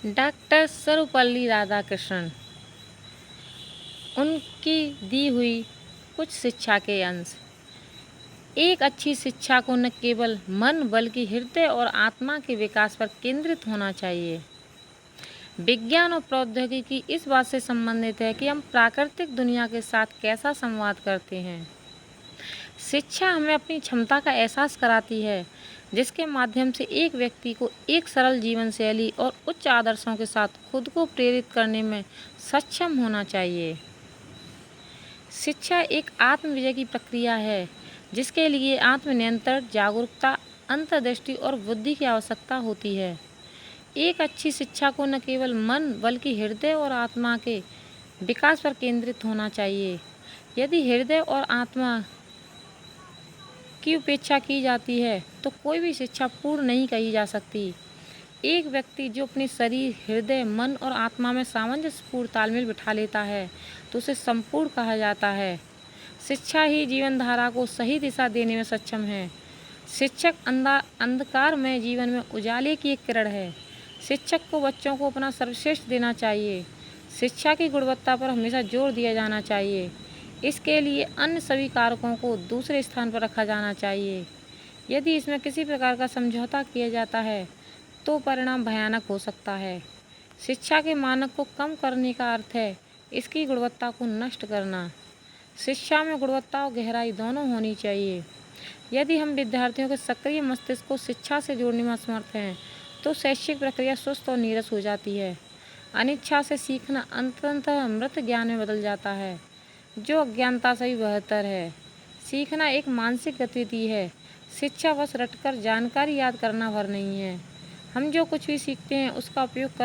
Doctor Sarvepalli Radhakrishnan उनकी दी हुई कुछ शिक्षा के अंश। एक अच्छी शिक्षा को न केवल मन बल्कि हृदय और आत्मा के विकास पर केंद्रित होना चाहिए। विज्ञान और प्रौद्योगिकी इस बात से संबंधित है कि हम प्राकृतिक दुनिया के साथ कैसा संवाद करते हैं। शिक्षा हमें अपनी क्षमता का एहसास कराती है, जिसके माध्यम से एक व्यक्ति को एक सरल जीवन शैली और उच्च आदर्शों के साथ खुद को प्रेरित करने में सक्षम होना चाहिए। शिक्षा एक आत्मविजय की प्रक्रिया है, जिसके लिए आत्मनियंत्रण, जागरूकता, अंतर्दृष्टि और बुद्धि की आवश्यकता होती है। एक अच्छी शिक्षा को न केवल मन बल्कि हृदय और आत्मा के विकास पर केंद्रित होना चाहिए। यदि हृदय और आत्मा की उपेक्षा की जाती है तो कोई भी शिक्षा पूर्ण नहीं कही जा सकती। एक व्यक्ति जो अपने शरीर, हृदय, मन और आत्मा में सामंजस्यपूर्ण तालमेल बिठा लेता है तो उसे संपूर्ण कहा जाता है। शिक्षा ही जीवन धारा को सही दिशा देने में सक्षम है। शिक्षक अंधकार में जीवन में उजाले की एक किरण है। शिक्षक को बच्चों को अपना सर्वश्रेष्ठ देना चाहिए। शिक्षा की गुणवत्ता पर हमेशा जोर दिया जाना चाहिए। इसके लिए अन्य सभी कारकों को दूसरे स्थान पर रखा जाना चाहिए। यदि इसमें किसी प्रकार का समझौता किया जाता है तो परिणाम भयानक हो सकता है। शिक्षा के मानक को कम करने का अर्थ है इसकी गुणवत्ता को नष्ट करना। शिक्षा में गुणवत्ता और गहराई दोनों होनी चाहिए। यदि हम विद्यार्थियों के सक्रिय मस्तिष्क को शिक्षा से जोड़ने में असमर्थ हैं तो शैक्षिक प्रक्रिया सुस्त और नीरस हो जाती है। अनिच्छा से सीखना अंततः मृत ज्ञान में बदल जाता है, जो अज्ञानता से भी बेहतर है। सीखना एक मानसिक गतिविधि है। शिक्षा बस रटकर जानकारी याद करना भर नहीं है। हम जो कुछ भी सीखते हैं उसका उपयोग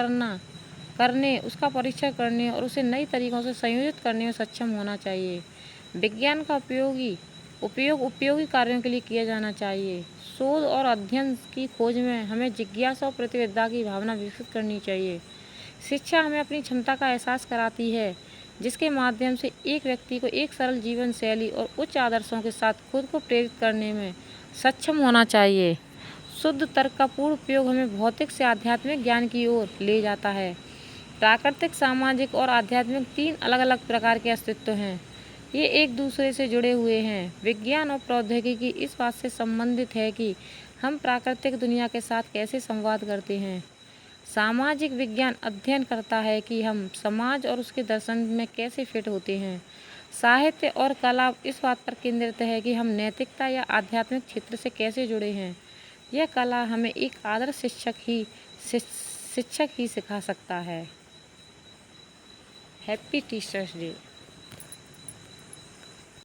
करने, उसका परीक्षण करने और उसे नई तरीकों से संयोजित करने में सक्षम होना चाहिए। विज्ञान का उपयोग उपयोगी कार्यों के लिए किया जाना चाहिए। शोध और अध्ययन की खोज में हमें जिज्ञासा और प्रतियोगिता की भावना विकसित करनी चाहिए। शिक्षा हमें अपनी क्षमता का एहसास कराती है, जिसके माध्यम से एक व्यक्ति को एक सरल जीवन शैली और उच्च आदर्शों के साथ खुद को प्रेरित करने में सक्षम होना चाहिए। शुद्ध तर्क का पूर्ण उपयोग हमें भौतिक से आध्यात्मिक ज्ञान की ओर ले जाता है। प्राकृतिक, सामाजिक और आध्यात्मिक तीन अलग अलग प्रकार के अस्तित्व हैं। ये एक दूसरे से जुड़े हुए हैं। विज्ञान और प्रौद्योगिकी इस बात से संबंधित है कि हम प्राकृतिक दुनिया के साथ कैसे संवाद करते हैं। सामाजिक विज्ञान अध्ययन करता है कि हम समाज और उसके दर्शन में कैसे फिट होते हैं। साहित्य और कला इस बात पर केंद्रित है कि हम नैतिकता या आध्यात्मिक क्षेत्र से कैसे जुड़े हैं। यह कला हमें एक आदर्श शिक्षक ही सिखा सकता है। Happy teachers day.